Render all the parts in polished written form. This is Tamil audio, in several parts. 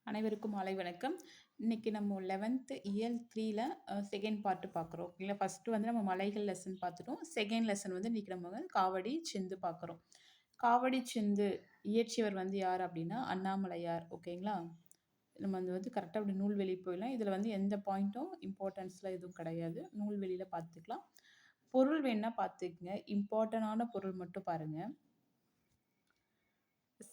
அனைவருக்கும் மாலை வணக்கம். இன்னைக்கு நம்ம 11th இயல் 3ல செகண்ட் பார்ட் பார்க்குறோம். ஓகேங்களா? ஃபர்ஸ்ட் வந்து நம்ம மலைகள் லெசன் பார்த்துட்டோம். செகண்ட் லெசன் வந்து இன்னைக்கு நம்ம வந்து காவடி சிந்து பார்க்குறோம். காவடி சிந்து இயற்றியவர் வந்து யார் அப்படின்னா அண்ணாமலையார். ஓகேங்களா? நம்ம வந்து கரெக்டாக அப்படி நூல்வெளி போயிடலாம். இதில் வந்து எந்த பாயிண்ட்டும் இம்பார்ட்டன்ஸ்லாம் எதுவும் கிடையாது. நூல்வெளியில் பார்த்துக்கலாம். பொருள் வேணா பார்த்துக்குங்க. இம்பார்ட்டண்டான பொருள் மட்டும் பாருங்க.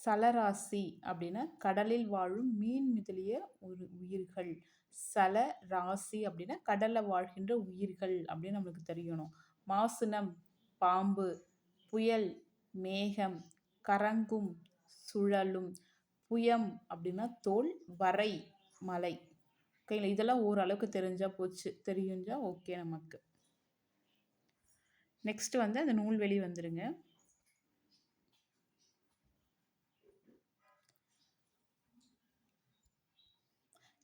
சலராசி அப்படின்னா கடலில் வாழும் மீன் முதலிய ஒரு உயிர்கள். சல ராசி அப்படின்னா கடல்ல வாழ்கின்ற உயிர்கள் அப்படின்னு நம்மளுக்கு தெரியணும். மாசுனம் பாம்பு, புயல் மேகம், கரங்கும் சுழலும், புயம் அப்படின்னா தோல், வரை மலை. ஓகேங்களா? இதெல்லாம் ஓரளவுக்கு தெரிஞ்சா போச்சு, தெரிஞ்சா ஓகே நமக்கு. நெக்ஸ்ட் வந்து அந்த நூல்வெளி வந்துருங்க.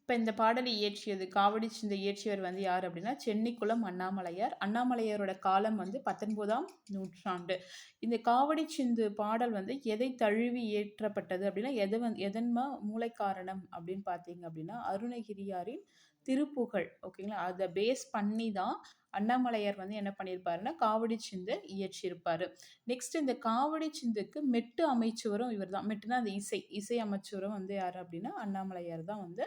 இப்போ இந்த பாடலை இயற்றியது காவடி சிந்து இயற்றியவர் வந்து யார் அப்படின்னா சென்னிக்குளம் அண்ணாமலையார். அண்ணாமலையாரோட காலம் வந்து 19ஆம் நூற்றாண்டு. இந்த காவடி சிந்து பாடல் வந்து எதை தழுவி இயற்றப்பட்டது அப்படின்னா எதன்மா மூலை காரணம் அப்படின்னு பார்த்தீங்க அப்படின்னா அருணகிரியாரின் திருப்புகழ். ஓகேங்களா? அதை பேஸ் பண்ணி தான் அண்ணாமலையார் வந்து என்ன பண்ணியிருப்பாருன்னா காவடி சிந்து இயற்றியிருப்பாரு. நெக்ஸ்ட் இந்த காவடி சிந்துக்கு மெட்டு அமைச்சவரும் இவர் தான். மெட்டுனா அந்த இசை அமைச்சவரும் வந்து யார் அப்படின்னா அண்ணாமலையார் தான் வந்து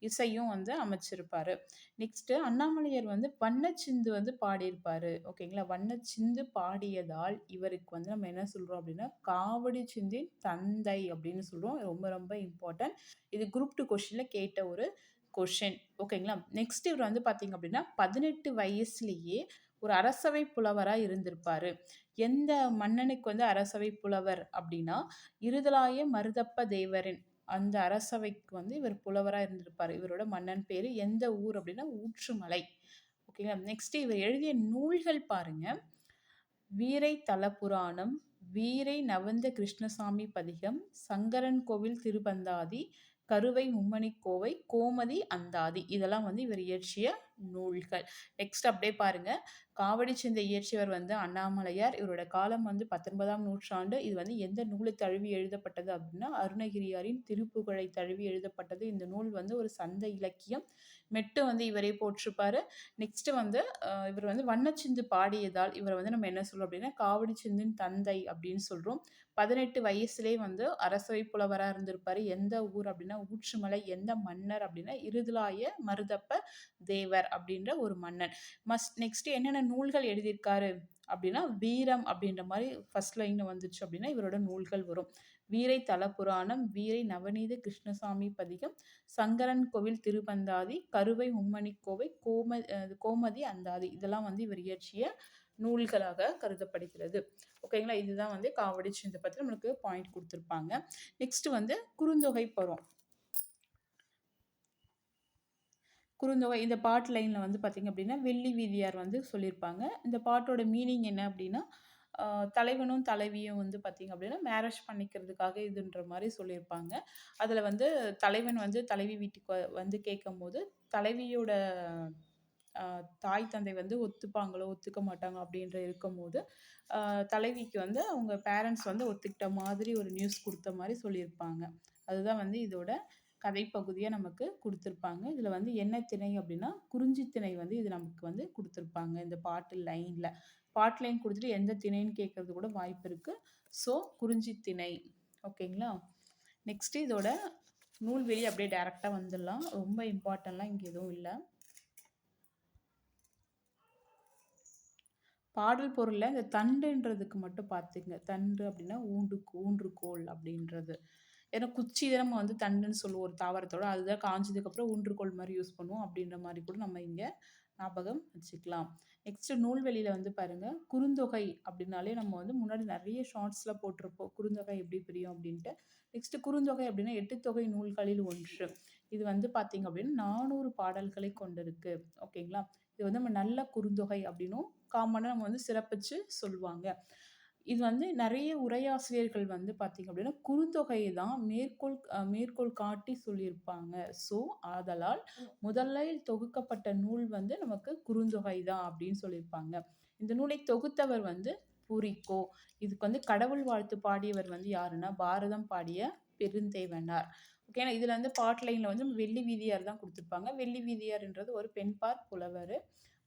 இசையும் வந்து அமைச்சிருப்பாரு. நெக்ஸ்ட்டு அண்ணாமலையார் வந்து வண்ணச்சிந்து வந்து பாடியிருப்பாரு. ஓகேங்களா? வண்ணச்சிந்து பாடியதால் இவருக்கு வந்து நம்ம என்ன சொல்கிறோம் அப்படின்னா காவடி சிந்தின் தந்தை அப்படின்னு சொல்கிறோம். ரொம்ப ரொம்ப இம்பார்ட்டன்ட். இது குரூப் 2 கொஷினில் கேட்ட ஒரு கொஷின். ஓகேங்களா? நெக்ஸ்ட் இவர் வந்து பார்த்தீங்க அப்படின்னா 18 வயசுலேயே ஒரு அரசவை புலவராக இருந்திருப்பாரு. எந்த மன்னனுக்கு வந்து அரசவை புலவர் அப்படின்னா இருதலாய மருதப்ப தேவரின் அந்த அரசவைக்கு வந்து இவர் புலவராக இருந்திருப்பார். இவரோட மன்னன் பேர் எந்த ஊர் அப்படின்னா ஊற்றுமலை. ஓகேங்களா? நெக்ஸ்ட் இவர் எழுதிய நூல்கள் பாருங்க. வீரை தலபுராணம், வீரை நவந்த கிருஷ்ணசாமி பதிகம், சங்கரன் கோவில் திருப்பந்தாதி, கருவை மும்மணிக்கோவை, கோமதி அந்தாதி. இதெல்லாம் வந்து இவர் இயற்றிய நூல்கள். நெக்ஸ்ட் அப்படியே பாருங்க. காவடி சிந்தை இயற்றியவர் வந்து அண்ணாமலையார். இவரோட காலம் வந்து 19ஆம் நூற்றாண்டு. இது வந்து எந்த நூலை தழுவி எழுதப்பட்டது அப்படின்னா அருணகிரியாரின் திருப்புகழை தழுவி எழுதப்பட்டது. இந்த நூல் வந்து ஒரு சந்த இலக்கியம். மெட்டு வந்து இவரே போட்டிருப்பாரு. நெக்ஸ்ட் வந்து இவர் வந்து வண்ணச்சிந்து பாடியதால் இவரை வந்து நம்ம என்ன சொல்றோம் அப்படின்னா காவடி சிந்தின் தந்தை அப்படின்னு சொல்றோம். 18 வயசுலேயே வந்து அரசவை புலவராக இருந்திருப்பாரு. எந்த ஊர் அப்படின்னா ஊற்றுமலை. எந்த மன்னர் அப்படின்னா இருதலாய மருதப்ப தேவர் அப்படின்ற ஒரு மன்னன். நெக்ஸ்ட் என்னென்ன நூல்கள் எழுதியிருக்காரு அப்படின்னா வீரம் அப்படின்ற மாதிரி ஃபர்ஸ்ட் லைன் வந்துச்சு அப்படின்னா இவரோட நூல்கள் வரும். வீரை தலபுராணம், வீரை நவநீத கிருஷ்ணசாமி பதிகம், சங்கரன் கோவில் திருப்பந்தாதி, கருவை மும்மணிக்கோவை, கோமதி அந்தாதி. இதெல்லாம் வந்து இவர் இயற்றிய நூல்களாக கருதப்படுகிறது. ஓகேங்களா? இதுதான் வந்து காவடி சிந்து பற்றி நம்மளுக்கு பாயிண்ட் கொடுத்துருப்பாங்க. நெக்ஸ்ட் வந்து குறுந்தொகை போகிறோம். குறுந்தொகை இந்த பாட்டு லைனில் வந்து பார்த்திங்க அப்படின்னா வெள்ளி வீதியார் வந்து சொல்லியிருப்பாங்க. இந்த பாட்டோட மீனிங் என்ன அப்படின்னா தலைவனும் தலைவியும் வந்து பார்த்திங்க அப்படின்னா மேரேஜ் பண்ணிக்கிறதுக்காக இதுன்ற மாதிரி சொல்லியிருப்பாங்க. அதில் வந்து தலைவன் வந்து தலைவி வீட்டுக்கு வந்து கேட்கும்போது தலைவியோட தாய் தந்தை வந்து ஒத்துப்பாங்களோ ஒத்துக்க மாட்டாங்க அப்படின்ற இருக்கும்போது தலைவிக்கு வந்து அவங்க பேரண்ட்ஸ் வந்து ஒத்துக்கிட்ட மாதிரி ஒரு நியூஸ் கொடுத்த மாதிரி சொல்லியிருப்பாங்க. அதுதான் வந்து இதோட கதைப்பகுதியாக நமக்கு கொடுத்துருப்பாங்க. இதில் வந்து என்ன திணை அப்படின்னா குறிஞ்சி திணை வந்து இது நமக்கு வந்து கொடுத்துருப்பாங்க இந்த பாட்டு லைனில். பாட்டு லைன் கொடுத்துட்டு எந்த திணைன்னு கேட்கறது கூட வாய்ப்பு இருக்குது. ஸோ குறிஞ்சி திணை. ஓகேங்களா? நெக்ஸ்ட்டு இதோட நூல்வெளி அப்படியே டேரெக்டாக வந்துடலாம். ரொம்ப இம்பார்ட்டன்ட்லாம் இங்கே எதுவும் இல்லை. பாடல் பொருளில் இந்த தண்டுன்றதுக்கு மட்டும் பார்த்துங்க. தண்டு அப்படின்னா ஊன்றுகோல் அப்படின்றது. ஏன்னா குச்சி தான் நம்ம வந்து தண்டுன்னு சொல்லுவோம் ஒரு தாவரத்தோட. அதுதான் காஞ்சதுக்கப்புறம் ஊன்றுகோல் மாதிரி யூஸ் பண்ணுவோம் அப்படின்ற மாதிரி கூட நம்ம இங்கே ஞாபகம் வச்சுக்கலாம். நெக்ஸ்ட்டு நூல்வெளியில் வந்து பாருங்கள் குறுந்தொகை அப்படின்னாலே நம்ம வந்து முன்னாடி நிறைய ஷார்ட்ஸில் போட்டிருப்போம் குறுந்தொகை எப்படி பிரியும் அப்படின்ட்டு. நெக்ஸ்ட்டு குறுந்தொகை அப்படின்னா 8 தொகை நூல்களில் ஒன்று. இது வந்து பார்த்திங்க அப்படின்னா 400 பாடல்களை கொண்டிருக்கு. ஓகேங்களா? இது வந்து நம்ம நல்ல குறுந்தொகை அப்படின்னும் காமனாக நம்ம வந்து சிறப்பிச்சு சொல்லுவாங்க. இது வந்து நிறைய உரையாசிரியர்கள் வந்து பார்த்திங்க அப்படின்னா குறுந்தொகையை தான் மேற்கோள் காட்டி சொல்லியிருப்பாங்க. ஸோ ஆதலால் முதலில் தொகுக்கப்பட்ட நூல் வந்து நமக்கு குறுந்தொகை தான் அப்படின்னு சொல்லியிருப்பாங்க. இந்த நூலை தொகுத்தவர் வந்து புரிக்கோ. இதுக்கு வந்து கடவுள் வாழ்த்து பாடியவர் வந்து யாருன்னா பாரதம் பாடிய பெருந்தேவனார். ஓகேங்களா. இதில் வந்து பாட் லைனில் வந்து வெள்ளி வீதியார் தான் கொடுத்துருப்பாங்க. வெள்ளி வீதியார்ன்றது ஒரு பெண்பாற் புலவர்.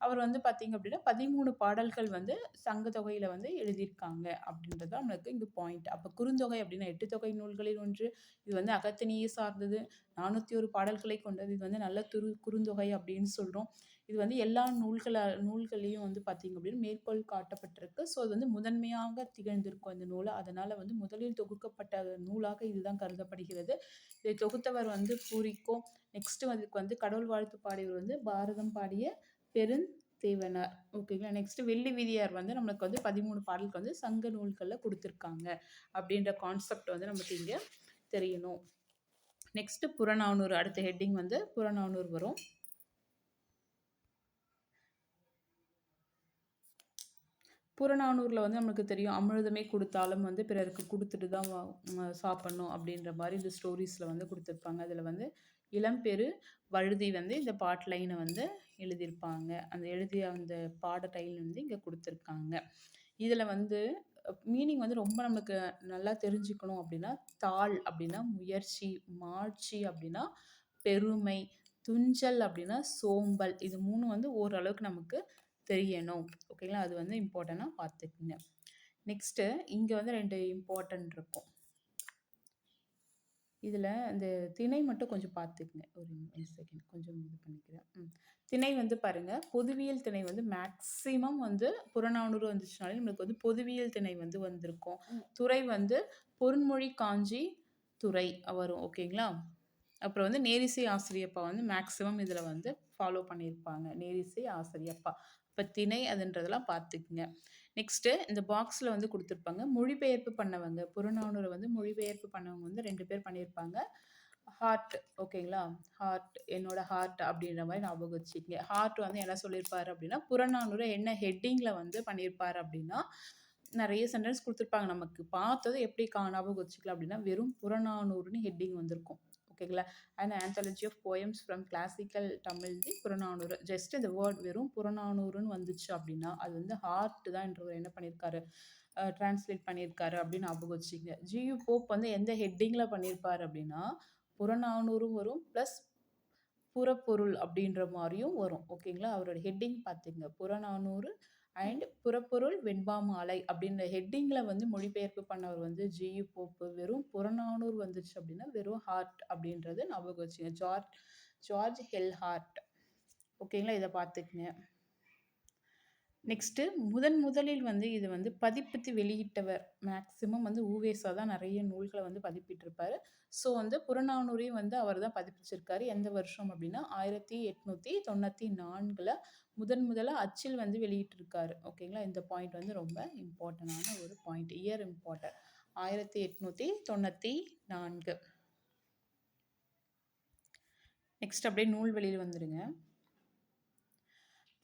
அவர் வந்து பார்த்தீங்க அப்படின்னா 13 பாடல்கள் வந்து சங்க தொகையில் வந்து எழுதியிருக்காங்க அப்படின்றது தான் நம்மளுக்கு இங்கே பாயிண்ட். அப்போ குறுந்தொகை அப்படின்னா 8 தொகை நூல்களில் ஒன்று. இது வந்து அகத்திணையை சார்ந்தது. 401 பாடல்களை கொண்டது. இது வந்து நல்ல குறுந்தொகை அப்படின்னு சொல்கிறோம். இது வந்து எல்லா நூல்களையும் வந்து பார்த்தீங்க அப்படின்னு மேற்கோள் காட்டப்பட்டிருக்கு. ஸோ அது வந்து முதன்மையாக திகழ்ந்திருக்கும் இந்த நூல். அதனால் வந்து முதலில் தொகுக்கப்பட்ட நூலாக இதுதான் கருதப்படுகிறது. இதை தொகுத்தவர் வந்து பூரிக்கோ. நெக்ஸ்ட்டு அதுக்கு வந்து கடவுள் வாழ்த்து பாடியவர் வந்து பாரதம் பாடிய பெருந்தேவனார். ஓகேங்களா. நெக்ஸ்ட் வெள்ளி வீதியார் வந்து நம்மளுக்கு வந்து 13 பாடலுக்கு வந்து சங்க நூல்களில் கொடுத்துருக்காங்க அப்படின்ற கான்செப்ட் வந்து நமக்கு இங்கே தெரியணும். நெக்ஸ்ட் புறநானூறு. அடுத்த ஹெட்டிங் வந்து புறநானூறு வரும். புறநானூரில் வந்து நமக்கு தெரியும், அமிர்தமே கொடுத்தாலும் வந்து பிறருக்கு கொடுத்துட்டு தான் சாப்பிட்ணும் அப்படின்ற மாதிரி இந்த ஸ்டோரிஸில் வந்து கொடுத்துருப்பாங்க. அதில் வந்து இளம்பெரு வழுதி வந்து இந்த பாட் லைனை வந்து எழுதியிருப்பாங்க. அந்த எழுதிய அந்த பாட டைல் வந்து இங்கே கொடுத்துருக்காங்க. இதில் வந்து மீனிங் வந்து ரொம்ப நமக்கு நல்லா தெரிஞ்சுக்கணும் அப்படின்னா, தாள் அப்படின்னா முயற்சி, மாட்சி அப்படின்னா பெருமை, துஞ்சல் அப்படின்னா சோம்பல். இது 3 வந்து ஓரளவுக்கு நமக்கு தெரியணும். ஓகேங்களா. அது வந்து இம்பார்ட்டண்ட்டாக பார்த்துக்குங்க. நெக்ஸ்ட்டு இங்கே வந்து 2 இம்பார்ட்டன்ட் இருக்கும். இதில் இந்த திணை மட்டும் கொஞ்சம் பார்த்துக்குங்க. ஒரு செகண்ட் கொஞ்சம் இது பண்ணிக்கிறேன். திணை வந்து பாருங்கள், பொதுவியல் திணை வந்து மேக்ஸிமம் வந்து புறநானூறு வந்துச்சுனாலே நம்மளுக்கு வந்து பொதுவியல் திணை வந்து வந்திருக்கும். துறை வந்து பொருண்மொழி காஞ்சி துறை வரும். ஓகேங்களா. அப்புறம் வந்து நேரிசை ஆசிரியப்பா வந்து மேக்ஸிமம் இதில் வந்து ஃபாலோ பண்ணியிருப்பாங்க. நேரிசை ஆசிரியப்பா. இப்போ திணை அதுன்றதெல்லாம் பார்த்துக்குங்க. நெக்ஸ்ட்டு இந்த பாக்ஸில் வந்து கொடுத்துருப்பாங்க மொழிபெயர்ப்பு பண்ணவங்க. புறநானூரை வந்து மொழிபெயர்ப்பு பண்ணவங்க வந்து 2 பேர் பண்ணியிருப்பாங்க. ஹார்ட். ஓகேங்களா. ஹார்ட், என்னோட ஹார்ட் அப்படின்ற மாதிரி ஞாபகம் வச்சுக்கங்க. ஹார்ட் வந்து என்ன சொல்லியிருப்பாரு அப்படின்னா, புறநானூரை என்ன ஹெட்டிங்கில் வந்து பண்ணியிருப்பார் அப்படின்னா, நிறைய சென்டென்ஸ் கொடுத்துருப்பாங்க. நமக்கு பார்த்தது எப்படி ஞாபகம் வச்சுக்கலாம் அப்படின்னா, வெறும் புறநானூறுன்னு ஹெட்டிங் வந்திருக்கும். ஓகேங்களா. And anthology of poems from classical Tamil the Purananuru. Just இந்த வேர்ட் வெறும் புறநானூறுன்னு வந்துச்சு அப்படின்னா அது வந்து ஹார்ட் தான் என்றவர் என்ன பண்ணியிருக்காரு, டிரான்ஸ்லேட் பண்ணியிருக்காரு அப்படின்னு ஞாபகம் வச்சுக்கங்க. ஜியு போப் வந்து எந்த ஹெட்டிங்கில் பண்ணியிருப்பார் அப்படின்னா, புறநானூறும் வரும் ப்ளஸ் புறப்பொருள் அப்படின்ற மாதிரியும் வரும். ஓகேங்களா. அவரோட ஹெட்டிங் பார்த்துங்க. புறநானூறு அண்ட் புறப்பொருள் வெண்பாமாலை அப்படின்ற ஹெட்டிங்கில் வந்து மொழிபெயர்ப்பு பண்ணவர் வந்து ஜியு போப்பு. வெறும் புறநானூறு வந்துச்சு அப்படின்னா வெறும் ஹார்ட் அப்படின்றது ஞாபகம் வச்சுங்க. ஜார்ஜ் ஹெல்ஹார்ட். ஓகேங்களா. இதை பார்த்துக்குங்க. நெக்ஸ்ட்டு முதலில் வந்து இது வந்து பதிப்பித்து வெளியிட்டவர் மேக்ஸிமம் வந்து ஊவேசா தான் நிறைய நூல்களை வந்து பதிப்பிட்டிருப்பார். ஸோ வந்து புறநானூறையும் வந்து அவர் தான் பதிப்பிச்சிருக்காரு. எந்த வருஷம் அப்படின்னா 1894 முதலாக அச்சில் வந்து வெளியிட்டிருக்காரு. ஓகேங்களா. இந்த பாயிண்ட் வந்து ரொம்ப இம்பார்ட்டண்டான ஒரு பாயிண்ட். Year important. 1894. நெக்ஸ்ட் அப்படியே நூல் வெளியில் வந்துடுங்க.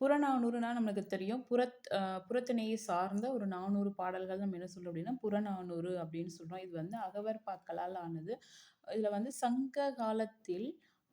புறநானூறுனா நமக்கு தெரியும், புறத்திணையை சார்ந்த ஒரு 400 பாடல்கள் நம்ம என்ன சொல்கிறோம் அப்படின்னா புறநானூறு அப்படின்னு சொல்கிறோம். இது வந்து அகவர் பாக்களால் ஆனது. இதில் வந்து சங்க காலத்தில்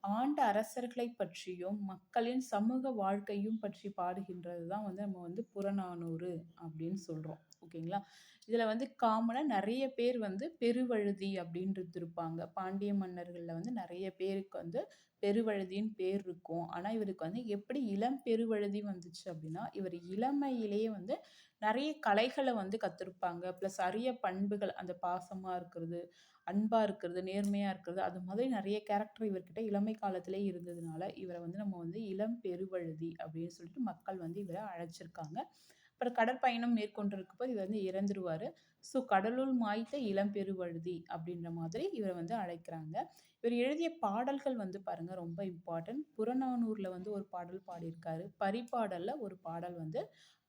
ஆண்ட அரசர்களை பற்றியும் மக்களின் சமூக வாழ்க்கையும் பற்றி பாடுகின்றது தான் வந்து நம்ம வந்து புறநானூறு அப்படின்னு சொல்கிறோம். ஓகேங்களா. இதில் வந்து காமனாக நிறைய பேர் வந்து பெருவழுதி அப்படின்றது இருப்பாங்க. பாண்டிய மன்னர்களில் வந்து நிறைய பேருக்கு வந்து பெருவழுதின்னு பேர் இருக்கும். ஆனால் இவருக்கு வந்து எப்படி இளம் பெருவழுதி வந்துச்சு அப்படின்னா, இவர் இளமையிலேயே வந்து நிறைய கலைகளை வந்து கற்றுருப்பாங்க. ப்ளஸ் அரிய பண்புகள், அந்த பாசமாக இருக்கிறது, அன்பாக இருக்கிறது, நேர்மையாக இருக்கிறது, அது மாதிரி நிறைய கேரக்டர் இவர்கிட்ட இளமை காலத்திலே இருந்ததுனால இவரை வந்து நம்ம வந்து இளம் பெருவழுதி அப்படின்னு சொல்லிட்டு மக்கள் வந்து இவரை அழைச்சிருக்காங்க. அப்புறம் கடற்பயணம் மேற்கொண்டிருக்கப்போ இவர் வந்து இறந்துருவார். ஸோ கடலுள் மாய்த்த இளம் பெருவழுதி அப்படின்ற மாதிரி இவரை வந்து அழைக்கிறாங்க. இவர் எழுதிய பாடல்கள் வந்து பாருங்க ரொம்ப இம்பார்ட்டன்ட். புறநானூரில் வந்து ஒரு பாடல் பாடியிருக்காரு. பரிபாடலில் ஒரு பாடல் வந்து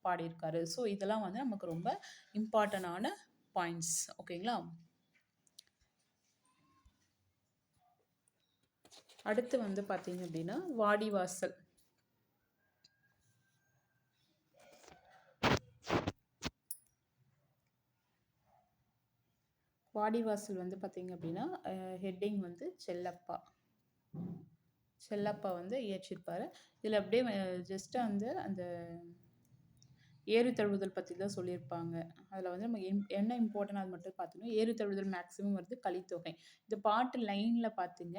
பாடியிருக்காரு. ஸோ இதெல்லாம் வந்து நமக்கு ரொம்ப இம்பார்ட்டண்டான பாயிண்ட்ஸ். ஓகேங்களா. அடுத்து வந்து பார்த்தீங்க அப்படின்னா வாடிவாசல். வாடிவாசல் வந்து பார்த்தீங்க அப்படின்னா ஹெட்டிங் வந்து செல்லப்பா. செல்லப்பா வந்து இயற்றியிருப்பார். இதில் அப்படியே ஜஸ்ட்டு அந்த ஏறு தழுவுதல் பற்றி தான் சொல்லியிருப்பாங்க. அதில் வந்து நம்ம என்ன இம்பார்ட்டன்ட் அது மட்டும் பார்த்துக்கணும். ஏறு தழுவுதல் மேக்ஸிமம் வருது கலித்தொகை. இந்த பாட்டு லைனில் பார்த்துங்க,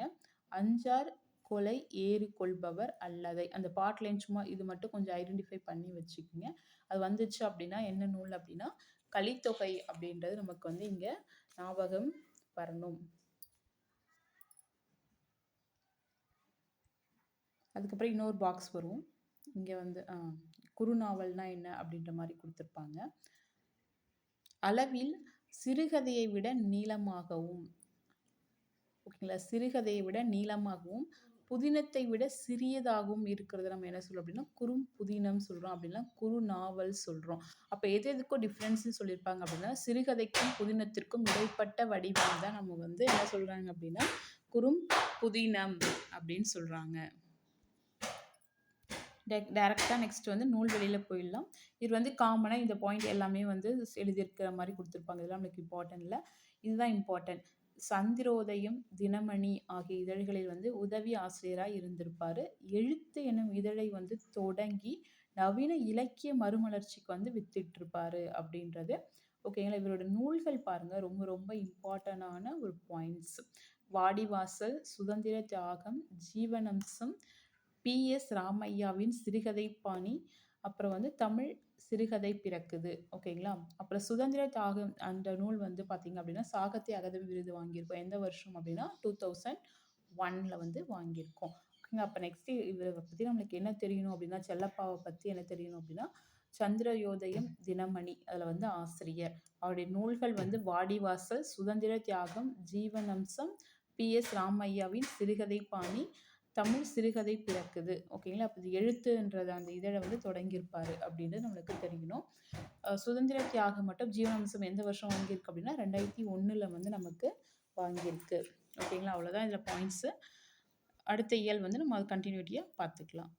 அஞ்சார் கொலை ஏறு கொள்பவர் அல்லதை. அந்த பாட்டு லைன் சும்மா இது மட்டும் கொஞ்சம் ஐடென்டிஃபை பண்ணி வச்சுக்கோங்க. அது வந்துச்சு அப்படின்னா என்ன நூல் அப்படின்னா கலித்தொகை அப்படின்றது நமக்கு வந்து இங்கே ஞாபகம் வரணும். அதுக்கப்புறம் இன்னொரு பாக்ஸ் வரும். இங்கே வந்து குறுநாவல்னா என்ன அப்படின்ற மாதிரி கொடுத்துருப்பாங்க. அளவில் சிறுகதையை விட நீளமாகவும், ஓகேங்களா, சிறுகதையை விட நீளமாகவும் புதினத்தை விட சிறியதாகவும் இருக்கிறது நம்ம என்ன சொல்றோம் அப்படின்னா குறும் புதினம் சொல்கிறோம், அப்படின்னா குறு நாவல் சொல்கிறோம். அப்போ எது எதுக்கும் டிஃப்ரென்ஸ்னு சொல்லியிருப்பாங்க அப்படின்னா சிறுகதைக்கும் புதினத்திற்கும் இடைப்பட்ட வடிவம் தான் நம்ம வந்து என்ன சொல்கிறாங்க அப்படின்னா குறும் புதினம் அப்படின்னு சொல்கிறாங்க. டைரெக்டாக நெக்ஸ்ட் வந்து நூல்வெளியில் போயிடலாம். இது வந்து காமனாக இந்த பாயிண்ட் எல்லாமே வந்து எழுதியிருக்கிற மாதிரி கொடுத்துருப்பாங்க. இதெல்லாம் நம்மளுக்கு இம்பார்ட்டன்ட் இல்லை, இதுதான் இம்பார்ட்டன்ட். சந்திரோதயம், தினமணி ஆகிய இதழ்களில் வந்து உதவி ஆசிரியராக இருந்திருப்பார். எழுத்து எனும் இதழை வந்து தொடங்கி நவீன இலக்கிய மறுமலர்ச்சிக்கு வந்து வித்திட்டிருப்பாரு அப்படின்றது. ஓகேங்களா. இவரோட நூல்கள் பாருங்கள், ரொம்ப ரொம்ப இம்பார்ட்டண்டான ஒரு பாயிண்ட்ஸ். வாடிவாசல், சுதந்திர தியாகம், ஜீவனம்சம், PS ராமையாவின் சிறுகதை பாணி, அப்புறம் வந்து தமிழ் சிறுகதை பிறக்குது. ஓகேங்களா. அப்புறம் சுதந்திர தியாகம் அந்த நூல் வந்து பார்த்திங்க அப்படின்னா சாகித்ய அகாதமி விருது வாங்கியிருக்கோம். எந்த வருஷம் அப்படின்னா 2001 வந்து வாங்கியிருக்கோம். ஓகேங்க. அப்போ நெக்ஸ்ட்டு இவரை பற்றி நம்மளுக்கு என்ன தெரியணும் அப்படின்னா செல்லப்பாவை பற்றி என்ன தெரியணும் அப்படின்னா சந்திரோதயம், தினமணி அதில் வந்து ஆசிரியர். அவருடைய நூல்கள் வந்து வாடிவாசல், சுதந்திர தியாகம், ஜீவனம்சம், PS ராமையாவின் சிறுகதை பாணி, தமிழ் சிறுகதை பிறக்குது. ஓகேங்களா. அப்போ இது எழுத்துன்றது அந்த இதழை வந்து தொடங்கியிருப்பார் அப்படின்றது நம்மளுக்கு தெரியணும். சுதந்திர தியாகம் மட்டும் ஜீவனாம்சம் எந்த வருஷம் வாங்கியிருக்கு அப்படின்னா 2001 வந்து நமக்கு வாங்கியிருக்கு. ஓகேங்களா. அவ்வளோதான் இதில் பாயிண்ட்ஸு. அடுத்த இயல் வந்து நம்ம அது கண்டினியூட்டியாக பார்த்துக்கலாம்.